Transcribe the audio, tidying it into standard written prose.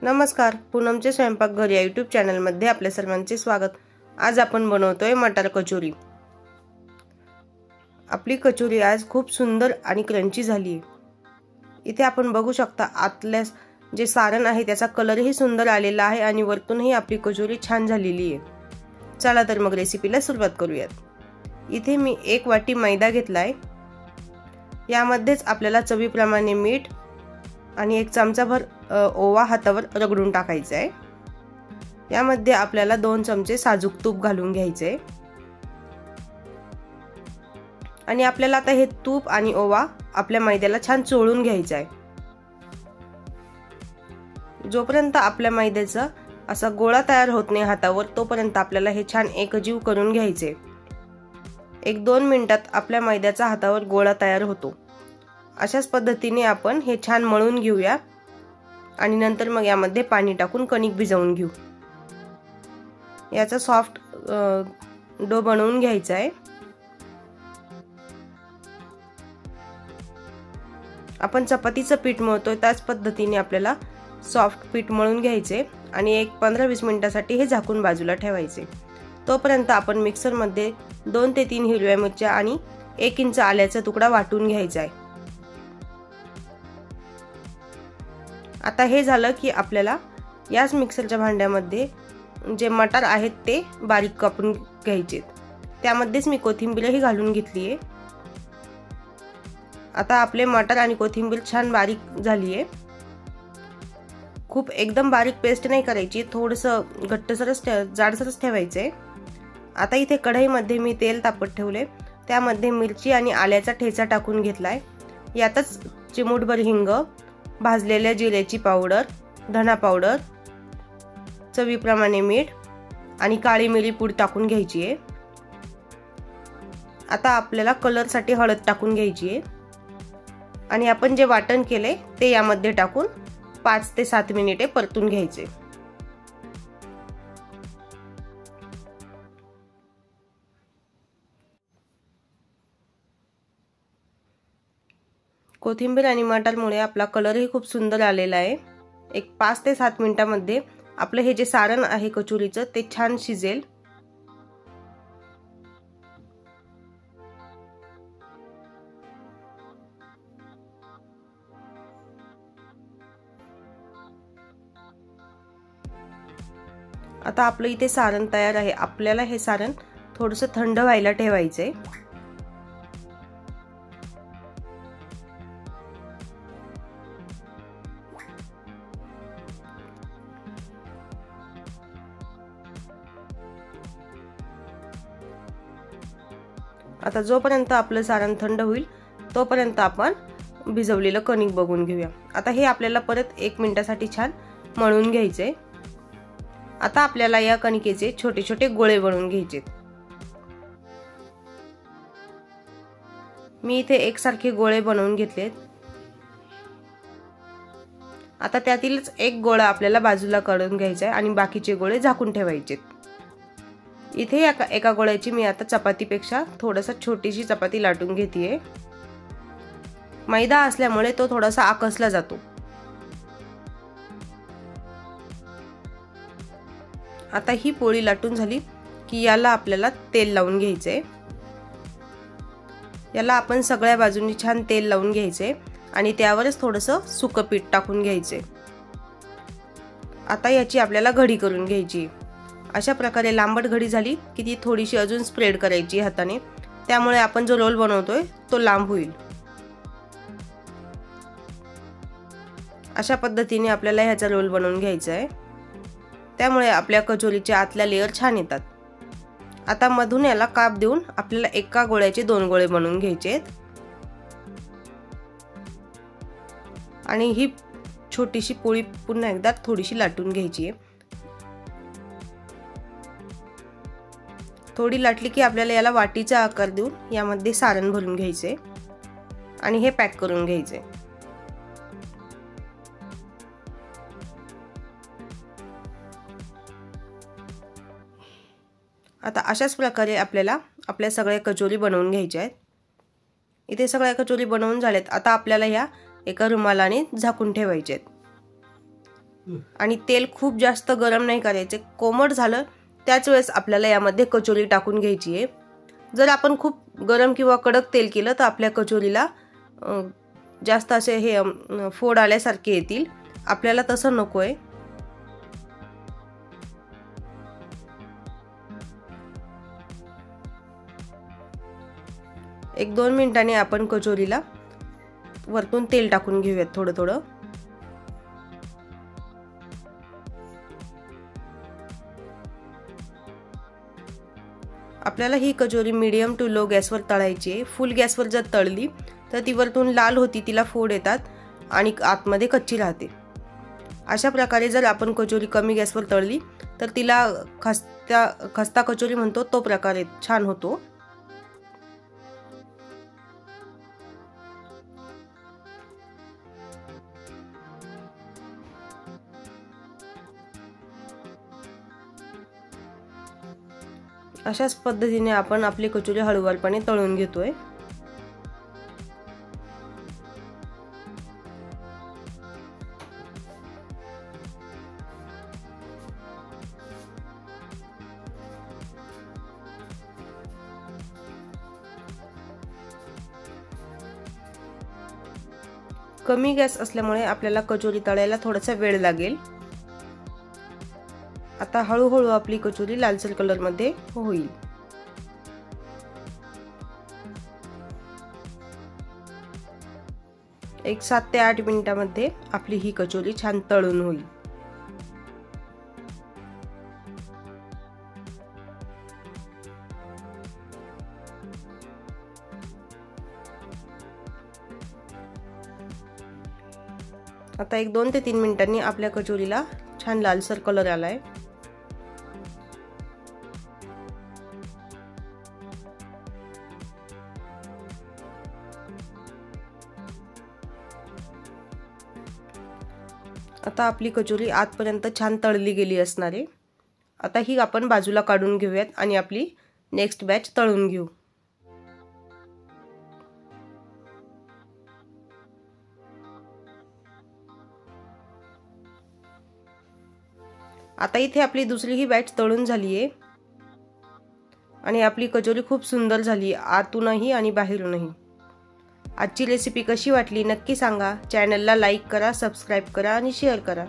नमस्कार, पूनमचे स्वयंपाकघर या यूट्यूब चॅनलमध्ये आपल्या सर्वांचे स्वागत। आज आपण बनवतोय मटार कचोरी। आपली कचोरी आज खूप सुंदर आणि क्रंची झाली आहे। इथे आपण बघू शकता आतल्या जे सारण आहे त्याचा कलरही सुंदर आलेला आहे आणि वरतूनही आपली कचोरी छान झालेली आहे। चला तर मग रेसिपीला सुरुवात करूयात। इथे मी 1 वाटी मैदा घेतलाय। यामध्येच आपल्याला चवीप्रमाणे मीठ आणि 1 चमचाभर ओवा हातावर रगडून टाकायचा आहे। यामध्ये आपल्याला 2 चमचे साजूक तूप घालून घ्यायचे आणि आपल्याला आता हे तूप आणि ओवा आपल्या मैद्याला छान चोळून घ्यायचा आहे। जोपर्यंत आपल्या मैद्याचा असा गोळा तयार होत नाही हातावर तोपर्यंत आपल्याला हे छान एकजीव करून घ्यायचे। 1-2 मिनिटात आपल्या मैद्याचा हातावर गोळा तयार होतो। अशाच पद्धतीने आपण हे छान मळून घेऊया आणि नंतर मग यामध्ये पाणी टाकून कणिक भिजवून घेऊ। याचा सॉफ्ट डो बनवून घ्यायचा आहे। आपण चपातीचं पीठ मळतोय त्याच पद्धतीने आपल्याला सॉफ्ट पीठ मळून घ्यायचे आणि 15-20 मिनिटांसाठी हे झाकून बाजूला ठेवायचे। तोपर्यंत आपण मिक्सर मध्ये 2 ते 3 हिरव्या मिरच्या आणि 1 इंच आल्याचा तुकडा वाटून घ्यायचा आहे। आता हे झालं की आपल्याला याच मिक्सरच्या भांड्यामध्ये जे मटार आहेत ते बारीक कापून घ्यायचे। त्यामध्येच मी कोथिंबीरही घालून घेतली आहे। आता आपले मटार आणि कोथिंबीर छान बारीक झाली आहे। खूप एकदम बारीक पेस्ट नाही करायची, थोडंसं घट्टसरच जाडसरच ठेवायचे। आता इथे कढईमध्ये मी तेल तापत ठेवले, त्यामध्ये मिरची आणि आल्याचा ठेचा टाकून घेतलाय। यातच चिमूटभर हिंग, भाजलेल्या जिऱ्याची पावडर, धना पावडर, चवीप्रमाणे मीठ आणि काळी मिरी पूड टाकून घ्यायची आहे। आता आपल्याला कलरसाठी हळद टाकून घ्यायची आहे आणि आपण जे वाटण केले ते यामध्ये टाकून 5 ते 7 मिनिटे परतून घ्यायचे। कोथिंबीर आणि मटारमुळे आपला कलरही खूप सुंदर आलेला आहे। 5 ते 7 मिनिटांमध्ये आपलं हे जे सारण आहे कचोरीचं ते छान शिजेल। आता आपलं इथे सारण तयार आहे। आपल्याला हे सारण थोडंसं थंड व्हायला ठेवायचंय। आता जोपर्यंत आपलं सारण थंड होईल तोपर्यंत आपण भिजवलेलं कणिक बघून घेऊया। आता हे आपल्याला परत 1 मिनिटासाठी छान मळून घ्यायचे। आता आपल्याला या कणिकेचे छोटे छोटे गोळे बनवून घ्यायचे। मी इथे एकसारखे गोळे बनवून घेतलेत। आता त्यातीलच एक गोळा आपल्याला बाजूला काढून घ्यायचा आहे आणि बाकीचे गोळे झाकून ठेवायचे। इथे एका गोळ्याची मी आता चपातीपेक्षा थोडासा छोटीशी चपाती लाटून घेतेय। मैदा असल्यामुळे तो थोडासा आकसला जातो। आता ही पोळी लाटून झाली की याला आपल्याला तेल लावून घ्यायचे। याला आपण सगळ्या बाजूंनी छान तेल लावून घ्यायचे आणि त्यावरच थोडंसं सुकं पीठ टाकून घ्यायचे। आता याची आपल्याला घडी करून घ्यायची। अशा प्रकारे लांबट घडी झाली की ती थोडीशी अजून स्प्रेड करायची हाताने, त्यामुळे आपण जो रोल बनवतोय तो लांब होईल। अशा पद्धतीने आपल्याला ह्याचा रोल बनवून घ्यायचा आहे, त्यामुळे आपल्या कचोरीचे आतल्या लेयर छान येतात। आता मधून याला काप देऊन आपल्याला एका गोळ्याचे 2 गोळे बनवून घ्यायचे आहेत आणि ही छोटीशी पोळी पुन्हा एकदा थोडीशी लाटून घ्यायची आहे। थोडी लाटली की आपल्याला याला वाटीचा आकार देऊन यामध्ये सारण भरून घ्यायचे आणि हे पॅक करून घ्यायचे। आता अशाच प्रकारे आपल्याला आपल्या सगळ्या कचोरी बनवून घ्यायच्या आहेत। इथे सगळ्या कचोरी बनवून झाल्यात। आता आपल्याला ह्या एका रुमालाने झाकून ठेवायचे आहेत। आणि तेल खूप जास्त गरम नाही करायचे, कोमट झालं त्याच वेळेस आपल्याला यामध्ये कचोरी टाकून घ्यायची आहे। जर आपण खूप गरम किंवा कडक तेल केलं तर आपल्या कचोरीला जास्त असे हे फोड आल्यासारखे येतील, आपल्याला तसं नको आहे। एक 2 मिनिटांनी आपण कचोरीला वरतून तेल टाकून घेऊयात थोडं थोडं। आपल्याला ही कचोरी मीडियम टू लो गॅसवर तळायची आहे। फुल गॅसवर जर तळली तर ती वरतून लाल होती, तिला फोड येतात आणि आतमध्ये कच्ची राहते। अशा प्रकारे जर आपण कचोरी कमी गॅसवर तळली तर तिला खस्ता कचोरी म्हणतो तो प्रकार छान होतो। अशाच पद्धतीने आपण आपली कचोरी हळूवारपणे तळून घेतोय। कमी गॅस असल्यामुळे आपल्याला कचोरी तळायला थोडासा वेळ लागेल। आता हळूहळू आपली कचोरी लालसर कलर मध्ये होईल। एक 7 ते 8 मिनिटांमध्ये आपली ही कचोरी छान तळून होईल। आता एक 2 ते 3 मिनिटांनी आपल्या कचोरीला छान लालसर कलर आलाय। आता आपली कचोरी आतपर्यंत छान तळली गेली असणार आहे। आता ही आपण बाजूला काढून घेऊयात आणि आपली नेक्स्ट बॅच तळून घेऊ। आता इथे आपली दुसरी ही बॅच तळून झाली आहे आणि आपली कचोरी खूप सुंदर झाली, आतूनही आणि बाहेरूनही। आजची रेसिपी कशी वाटली नक्की सांगा। चॅनलला लाईक करा, सबस्क्राईब करा आणि शेअर करा।